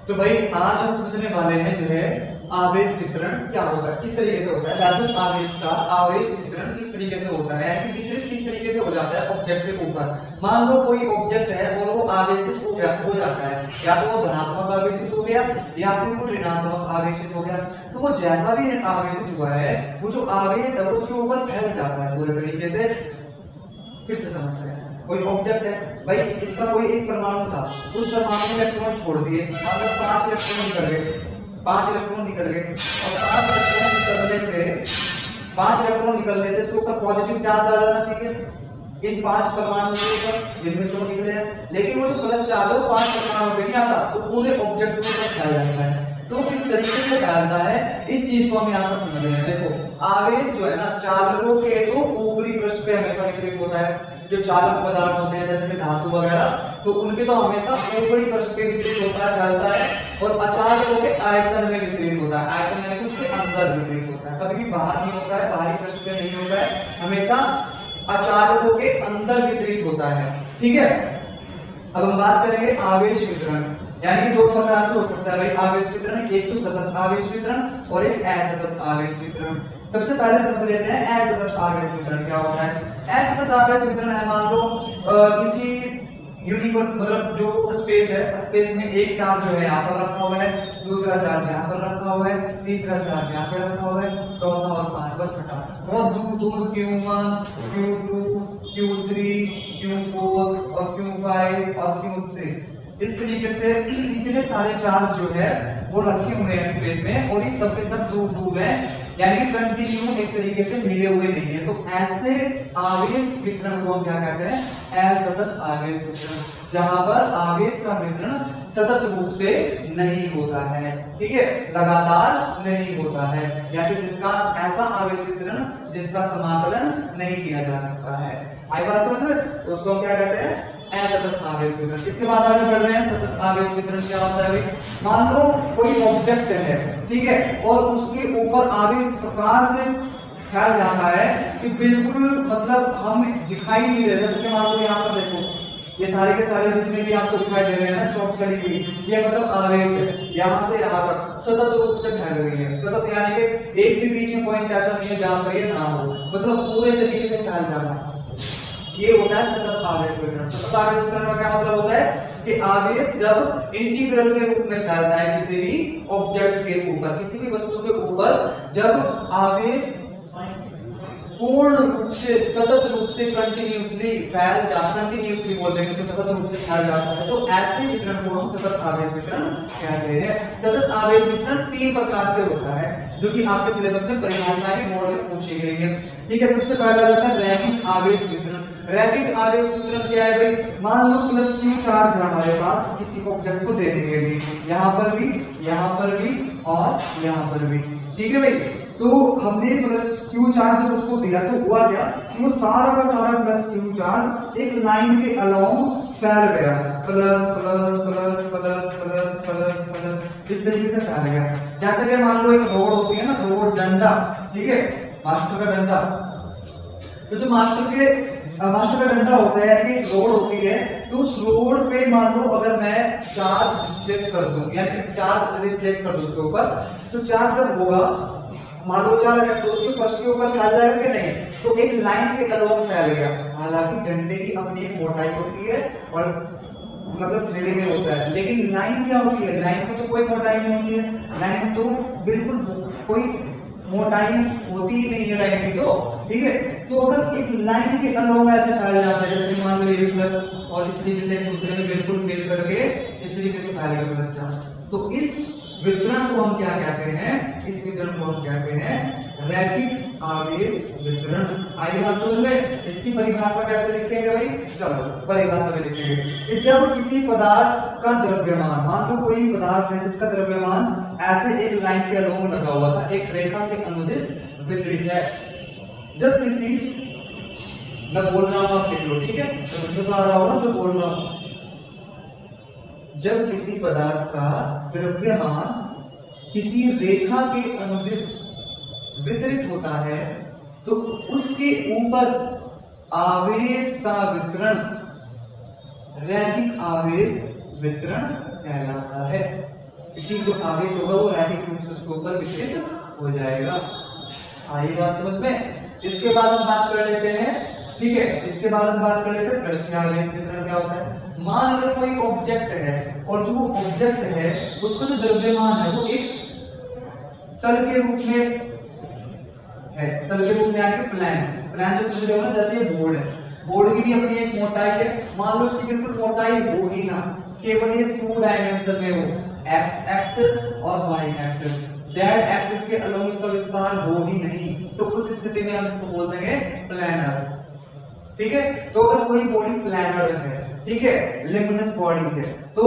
तो भाई आज हम समझने वाले हैं जो है आवेश वितरण क्या होता है, किस तरीके से होता है। वैद्युत आवेश का आवेश वितरण किस तरीके से होता है, वितरित किस तरीके से हो जाता है ऑब्जेक्ट के ऊपर। मान लो कोई ऑब्जेक्ट है और वो आवेशित हो जाता है, या तो वो धनात्मक आवेशित हो गया या फिर वो ऋणात्मक आवेशित हो गया। तो वो जैसा भी आवेशित हुआ है वो जो आवेश है उसके ऊपर फैल जाता है पूरे तरीके से। फिर से समझते हैं, कोई ऑब्जेक्ट है भाई, इसका कोई एक परमाणु था, उस परमाणु में इलेक्ट्रॉन छोड़ दिए, अगर 5 इलेक्ट्रॉन निकल गए, 5 इलेक्ट्रॉन निकल गए और 5 इलेक्ट्रॉन निकलने से इसके ऊपर पॉजिटिव चार्ज आ जाना चाहिए इन 5 परमाणुओं के ऊपर जिनमें से वो निकले हैं। लेकिन वो जो प्लस चार्ज है वो 5 परमाणुओं पे नहीं आता, वो पूरे ऑब्जेक्ट के ऊपर फैल जाता है। तो किस तरीके से फैलता है इस चीज को हम यहाँ पर समझ रहे हैं। देखो आवेश जो है ना चालकों के तो ऊपरी पृष्ठ पे हमेशा वितरित होता है। जो चालक पदार्थ होते हैं जैसे कि धातु वगैरह, तो उनके तो हमेशा ऊपरी पृष्ठ पे वितरित होता है, फैलता है। और अचालकों के आयतन में वितरित होता है, आयतन यानी कि उसके अंदर वितरित होता है, कभी भी बाहर नहीं होता है, बाहरी पृष्ठ पे नहीं होता है, हमेशा अचालकों के अंदर वितरित होता है। ठीक है, अब हम बात करेंगे आवेश वितरण, यानी कि दो प्रकार से हो सकता है भाई आवेश वितरण, एक तो सतत आवेश वितरण और एक असतत आवेश वितरण। सबसे पहले समझ लेते हैं असतत आवेश वितरण क्या होता है। असतत आवेश वितरण है, मान लो किसी यूनिवर्स मतलब जो स्पेस है, स्पेस में एक चार्ज जो है यहाँ पर रखा हुआ है, दूसरा चार्ज यहाँ पर रखा हुआ है, तीसरा चार्ज यहाँ पे रखा हुआ है, चौथा और पांचवा छठा बहुत दूर दूर Q1, Q2, Q3, Q4 और Q5 और Q6 इस तरीके से इतने सारे चार्ज जो है वो रखे हुए हैं स्पेस में, और ये सब के सब दूर दूर है, यानी कि कंटिन्यू एक तरीके से मिले हुए नहीं है। तो ऐसे आवेश वितरण को हम क्या कहते हैं, असतत आवेश वितरण, जहां पर आवेश का वितरण सतत रूप से नहीं होता है। ठीक है, लगातार नहीं होता है, या फिर जिसका ऐसा आवेश वितरण जिसका समाकलन नहीं किया जा सकता है। आई बात समझ में, तो उसको हम क्या कहते हैं असतत आवेश वितरण। इसके बाद आगे बढ़ रहे हैं सतत आवेश वितरण क्या होता है भाई। मान लो कोई ऑब्जेक्ट है, ठीक है, और उसके ऊपर आवेश इस प्रकार से फैल जाता है कि बिल्कुल मतलब हम दिखाई नहीं दे रहे। जैसे मान लो यहाँ पर देखो, ये सारे के सारे जितने भी आपको दिखाई दे रहे हैं ना चौक चली हुई, ये मतलब आवेश है, यहाँ से यहाँ तक सतत रूप से फैल रही है। सतत यानी कि एक भी बीच में पॉइंट ऐसा नहीं है जहाँ पर ये ना हो, मतलब पूरे तरीके से फैल जाना, ये होता है सतत आवेश वितरण। सतत आवेश वितरण का क्या मतलब होता है कि आवेश जब इंटीग्रल के रूप में फैलता है किसी भी ऑब्जेक्ट के ऊपर, किसी भी वस्तु के ऊपर, जब आवेश पूर्ण रूप से सतत रूप से कंटिन्यूअसली फैल जाता, कंटिन्यूअसली बोलते हैं इसको, सतत रूप से फैल जाता है, तो ऐसे वितरण को हम सतत आवेश वितरण कहते हैं। सतत आवेश वितरण 3 प्रकार से होता है, जो कि आपके सिलेबस में परिभाषाएं भी बोर्ड में पूछी गई है। ठीक है, सबसे पहला आता है रैखिक आवेश वितरण। रैखिक आवेश वितरण क्या है भाई, मान लो प्लस Q चार्ज है हमारे पास किसी ऑब्जेक्ट को देने के लिए, यहाँ पर भी और यहाँ पर भी। ठीक है भाई, तो हमने प्लस Q चार्ज जब उसको दिया तो हुआ क्या, वो सारा का सारा प्लस Q चार्ज एक लाइन के अलोंग फैल गया, plus plus plus plus plus plus plus इस तरीके से फैल गया। जैसे कि मान लो एक रोड होती है ना, रोड डंडा, ठीक है, मास्टर का डंडा, तो जो मास्टर का डंडा होता है यानी कि रोड होती है, तो उस रोड पे मान लो अगर मैं चार्ज डिस्प्लेस कर दूं, यानी चार्ज रिप्लेस कर दूं उसके ऊपर, तो चार्ज जब होगा मान लो चार्ज है तो उसके फर्स्ट के ऊपर फैल जाएगा कि नहीं, तो एक लाइन के अलोंग फैल गया। हालांकि डंडे की अपनी एक मोटाई होती है और मतलब 3D में होता है, लेकिन लाइन क्या होती है, लाइन की तो कोई मोटाई नहीं होती है, लाइन तो बिल्कुल कोई मोटाई होती ही नहीं है लाइन की, तो ठीक है। तो अगर एक लाइन के अलोंग ऐसे फैल जाता है, जैसे मान लो ये प्लस और इस तरीके से एक दूसरे में बिल्कुल मिल करके इस तरीके से फैलेगा प्लस चार्ज, तो इस वितरण को हम क्या कहते हैं, इस वितरण को हम कहते हैं रैखिक आवेश वितरण। आई बात समझ में, इसकी परिभाषा कैसे लिखेंगे भाई, चलो परिभाषा में लिखेंगे कि जब किसी पदार्थ का द्रव्यमान, मान लो कोई पदार्थ है जिसका द्रव्यमान ऐसे एक लाइन के अलोंग लगा हुआ था, एक रेखा के अनुदिश वितरित है, जब किसी, मैं बोल रहा हूं आप लिख लो, ठीक है, तो बता रहा हूं जो बोल रहा हूं, जब किसी पदार्थ का द्रव्यमान किसी रेखा के अनुदिश वितरित होता है तो उसके ऊपर आवेश का वितरण रैखिक आवेश वितरण कहलाता है। इसकी जो आवेश होगा वो रैखिक रूप से उसके ऊपर वितरित हो जाएगा। आई बात समझ में? इसके बाद हम बात कर लेते हैं, ठीक है, इसके बाद हम बात कर लेते हैं पृष्ठीय आवेश वितरण क्या होता है। मान लो कोई ऑब्जेक्ट है और जो ऑब्जेक्ट है उसका जो द्रव्यमान है वो एक तल के रूप में है, तल के रूप में यानी कि प्लान जो समझ रहे हो ना, जैसे ये बोर्ड है, बोर्ड की भी अपनी एक मोटाई है, मान लो इसकी बिल्कुल मोटाई हो ही ना, केवल ये 2 डायमेंशन में हो, x एक्सिस और y एक्सिस, z एक्सिस के अलोंग इसका विस्तार हो ही नहीं, तो उस स्थिति में हम इसको बोल देंगे प्लानर, ठीक है। तो अगर कोई बॉडी प्लानर है, ठीक है, लिम्बनस बॉडी है, तो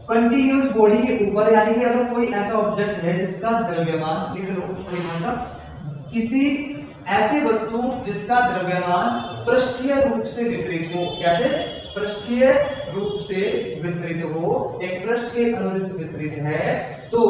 कंटीन्यूअस बॉडी के ऊपर यानी कि अगर कोई ऐसा ऑब्जेक्ट है जिसका द्रव्यमान, लिख लो कोई भाषा, किसी ऐसे वस्तु जिसका द्रव्यमान पृष्ठीय रूप से वितरित हो, कैसे? पृष्ठीय रूप से वितरित हो, एक पृष्ठ के अनुदिश वितरित है, तो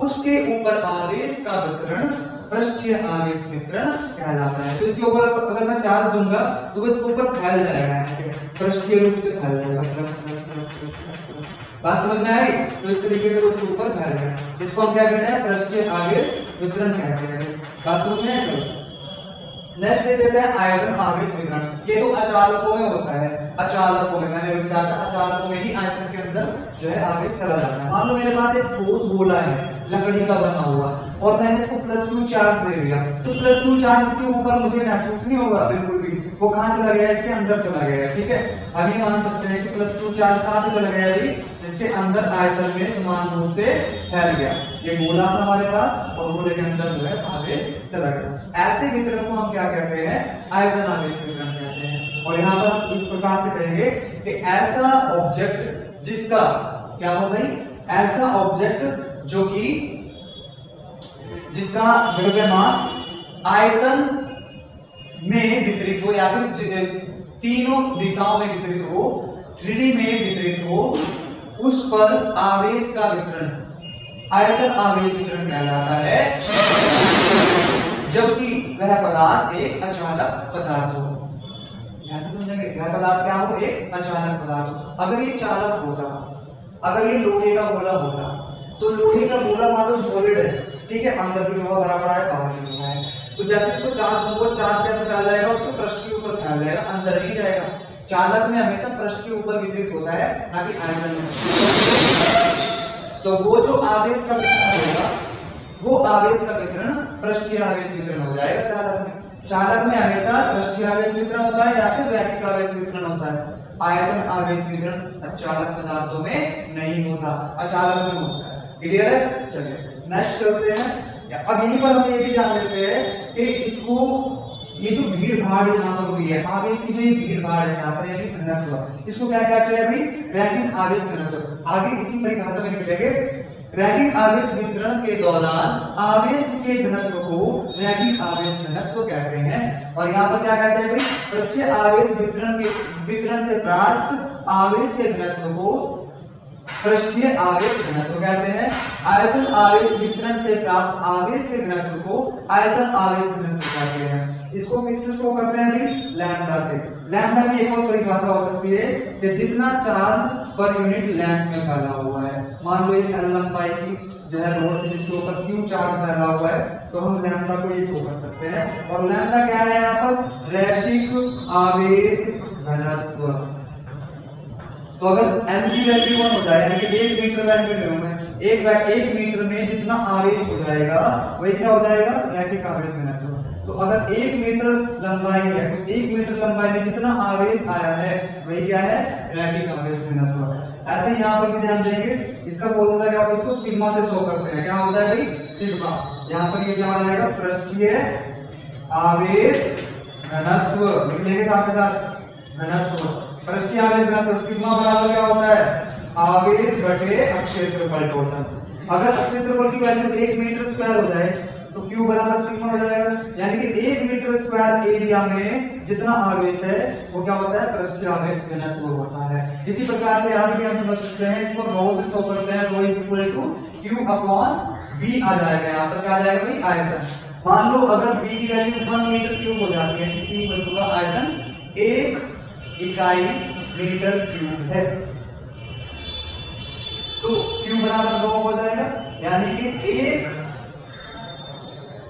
उसके ऊपर आवेश का वितरण पृष्ठीय आवेश वितरण कहलाता है। तो इसके ऊपर अगर मैं चार्ज दूंगा तो वो इसके ऊपर फैल जाएगा, ऐसे पृष्ठीय रूप से फैल जाएगा, plus plus plus plus plus. बात समझ में आई? तो इस तरीके से उसके ऊपर फैल जाएगा, इसको हम क्या कहते हैं? पृष्ठीय आवेश वितरण कहते हैं। बात समझ में आई? चलो नेक्स्ट ले लेते हैं आयतन आवेश वितरण। ये तो अचालकों में होता है, अचालकों में, मैंने अभी बताया था अचालकों में ही आयतन के अंदर जो है आवेश चला जाता है। मान लो मेरे पास एक ठोस गोला है लकड़ी का बना हुआ और मैंने इसको +2 चार्ज दे दिया, तो +2 चार्ज इसके ऊपर मुझे महसूस नहीं होगा बिल्कुल भी, वो कहाँ चला गया? इसके अंदर चला गया, ठीक है। अब ये मान सकते हैं कि +2 चार्ज कहाँ पे चला गया? अभी इसके अंदर आयतन में समान रूप से फैल गया, ये गोला था हमारे पास और गोले के अंदर जो है आवेश चला गया। ऐसे वितरण को हम क्या कहते हैं? आयतन आवेश वितरण कहते हैं। और यहाँ पर हम इस प्रकार से कहेंगे कि ऐसा ऑब्जेक्ट जिसका क्या हो भाई? ऐसा ऑब्जेक्ट जो कि जिसका द्रव्यमान आयतन में वितरित हो या फिर तीनों दिशाओं में वितरित हो, 3D में वितरित हो, उस पर आवेश का वितरण आयतन आवेश वितरण कहलाता है, जबकि वह पदार्थ एक अचालक पदार्थ हो। ध्यान से समझेंगे, वह पदार्थ क्या हो? एक अचालक पदार्थ हो। अगर ये चालक होता, अगर ये लोहे का गोला होता, तो लोहे का गोला मान लो सॉलिड है, ठीक है, अंदर भी लोहा भरा पड़ा है, बाहर भी लोहा है, तो जैसे इसको चार्ज दूंगा, चार्ज कैसे फैल जाएगा? उसके पृष्ठ के ऊपर फैल जाएगा, अंदर नहीं जाएगा। चालक में हमेशा पृष्ठ के ऊपर वितरित होता है, ना कि आयतन में। तो वो जो आवेश का वितरण होगा, वो आवेश का वितरण पृष्ठीय आवेश वितरण हो जाएगा चालक में। चालक में हमेशा पृष्ठीय आवेश वितरण होता है या फिर रैखिक आवेश वितरण होता है। आयतन आवेश वितरण अचालक पदार्थों में नहीं होता, अचालक में होता है। क्लियर है? चलिए नेक्स्ट चलते हैं। अब यहीं पर हम ये भी जान लेते हैं कि इसको ये जो भीड़ भाड़ यहाँ पर हुई है, आवेश की जो ये भीड़ भाड़ है यहाँ पर, यानी घनत्व, इसको क्या कहते हैं अभी? रैखिक आवेश घनत्व। आगे इसी परिभाषा में निकलेंगे। रैखिक आवेश वितरण के दौरान आवेश के घनत्व को रैखिक आवेश घनत्व कहते हैं। और यहाँ पर क्या कहते हैं भाई? पृष्ठीय आवेश वितरण से प्राप्त आवेश के घनत्व को पृष्ठीय आवेश घनत्व कहते हैं। आयतन आवेश वितरण से प्राप्त आवेश के घनत्व को आयतन आवेश घनत्व कहते हैं। इसको किससे शो करते हैं अभी? लैम्डा से। लैम्डा की एक और परिभाषा हो सकती है कि जितना चार्ज पर यूनिट लेंथ में फैला हुआ है। मान लो एक L लंबाई की जो है रोड है जिसके ऊपर Q चार्ज फैला हुआ है, तो हम लैम्डा को ये शो कर सकते हैं। और लैम्डा क्या है यहाँ पर? रैखिक आवेश घनत्व। तो अगर L की वैल्यू 1 होता है, यानी कि 1 मीटर वैल्यू ले मैं, 1 मीटर में जितना आवेश हो जाएगा वही क्या हो जाएगा? रैखिक आवेश घनत्व। तो अगर 1 मीटर लंबाई है, उस 1 मीटर लंबाई में जितना आवेश आया है वही क्या है? रैखिक आवेश घनत्व। ऐसे यहाँ पर भी ध्यान देंगे, इसका फॉर्मूला क्या होता है? इसको सिग्मा से शो करते हैं। क्या होता है भाई? सिग्मा। यहाँ पर ये क्या हो जाएगा? पृष्ठीय आवेश घनत्व लिख लेंगे साथ के साथ, घनत्व। पृष्ठीय आवेश घनत्व सिग्मा बराबर क्या होता है? आवेश बटे क्षेत्रफल टोटल। अगर क्षेत्रफल की वैल्यू 1 मीटर स्क्वायर हो जाए तो Q बराबर सिग्मा हो जाएगा, यानी कि 1 मीटर स्क्वायर एरिया में जितना आवेश है वो क्या होता है? पृष्ठीय आवेश घनत्व होता है। इसी प्रकार से यहाँ भी हम समझ सकते हैं, इसको रो से शो करते हैं, रो इज इक्वल टू Q/V आ जाएगा। यहाँ पर क्या आ जाएगा भाई? आयतन। मान लो अगर V की वैल्यू 1 मीटर क्यूब हो जाती है, किसी वस्तु का आयतन 1 इकाई मीटर क्यूब है, तो Q बराबर rho हो जाएगा, यानी कि एक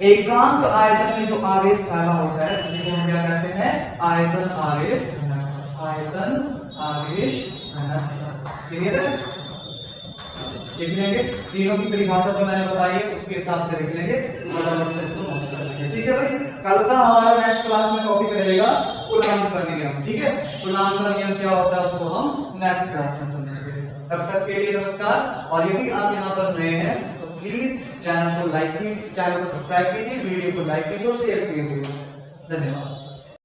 एकांक आयतन में जो आवेश फैला होता है उसी को हम क्या कहते हैं, आयतन आवेश घनत्व। आयतन आवेश घनत्व। क्लियर है? लिख लेंगे तीनों की परिभाषा जो मैंने बताई है उसके हिसाब से लिख लेंगे, फटाफट से इसको नोट कर लेंगे। ठीक है भाई, कल का हमारा नेक्स्ट क्लास में टॉपिक रहेगा कूलॉम का नियम। ठीक है, कूलॉम का नियम क्या होता है उसको हम नेक्स्ट क्लास में समझेंगे। तब तक के लिए नमस्कार। और यदि आप यहाँ पर नए हैं तो प्लीज चैनल को लाइक कीजिए, चैनल को सब्सक्राइब कीजिए, वीडियो को लाइक कीजिए और शेयर कीजिए। धन्यवाद।